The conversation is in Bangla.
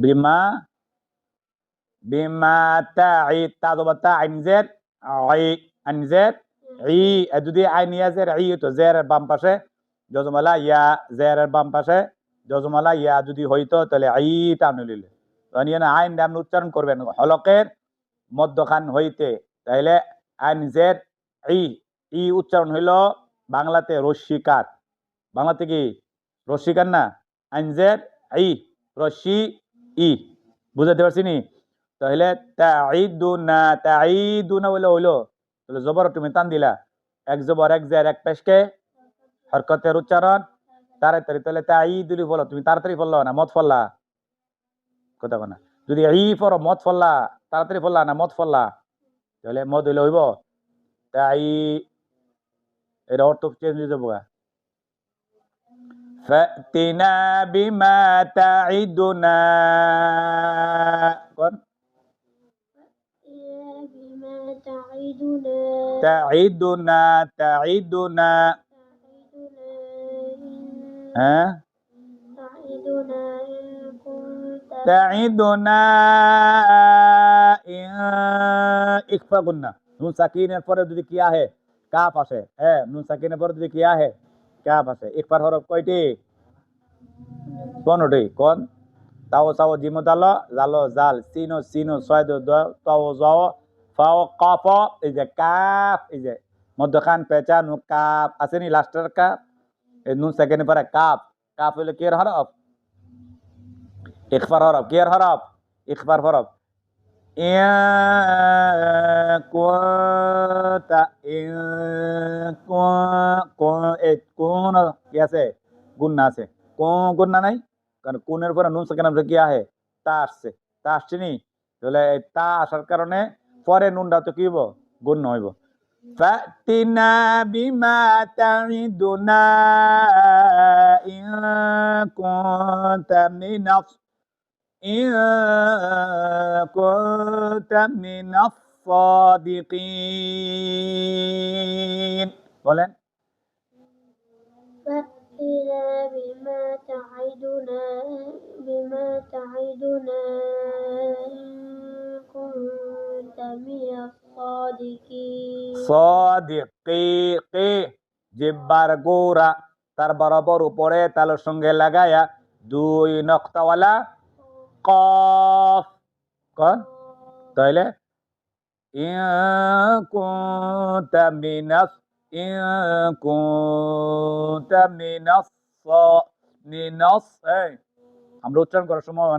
বিমা বিমা তাঈদ তা জবর তা আইন জের আই আইন জের ই যদি আইন ইয়া জের ই তো জের বাম পাশে যজমালা ইয়া জের বাম পাশে যজমালা ইয়া যদি হইতো তাহলে আই টান লইলে তখন না আইন আপনি উচ্চারণ করবেন হলকের মধ্যখান হইতে তাইলে আইন জের ই ই উচ্চারণ হইল বাংলাতে রস্বীকার বাংলাতে কি রস্বীকার না আইন জের ই রস্বী ই বুঝাতে পারছি নি তাহলে তাঈদুনা বলে হইলো তাহলে জবর তুমি টান দিলা এক জবর এক জের এক পেশকে হরকতের উচ্চারণ তাড়াতাড়ি তাহলে তাঈদুলি বলো তুমি তাড়াতাড়ি বললো না মত ফল্লা কথা না যদি ই পড়ো মত ফল্লা তাড়াতাড়ি ফল্লা না মত ফল্লা তাহলে মত হইলে হইব তাই এর অর্থ চেঞ্জ হয়ে যাবো ফাতিনা বিমা তাঈদুনা কোন تعيدنا تعيدنا ها تعيدنا इख्फा गुन्ना নুন সাকিনের পরে যদি কিয়া হে কাফ আসে হ্যাঁ নুন সাকিনের পরে যদি কিয়া হে কাফ আসে ইকফার হরফ কয়টি 15টি কোন তাও সাও জিম দাল জালো জাল সিনো সিনো ছয় তাও যাও ফাও কাফ এই যে কাফ এই যে মধ্যখান পেঁচা নু কাফ আছে নি লাস্টের কাফ এই নুন সেকেন্ডের পরে কাফ কাফ হলো কি এর হরফ ইখফার হরফ কি এর হরফ ইখফার হরফ ইয়া কুতা কোন কি আছে গুন্না আছে কোন গুন্না নাই কারণ কোনের পরে নুন সেকেন্ড কি আছে তা আসছে নি তাহলে তা আসার কারণে পরে নুনটা তো কি হইব গুণ হইব ফাতিনা বিমা তাঈদুনা ইন কুনতা মিনাস সাদিকিন বলেন فأتنا بما تعدنا إن كنت من الصادقين সাদিকি জিব্বার গোরা তার বরাবর উপরে তালুর সঙ্গে লাগায়া দুই নক্তাওয়ালা কফ কোন তাইলে ইন কুনতা মিনাস আমরা উচ্চারণ করার সময় অনেক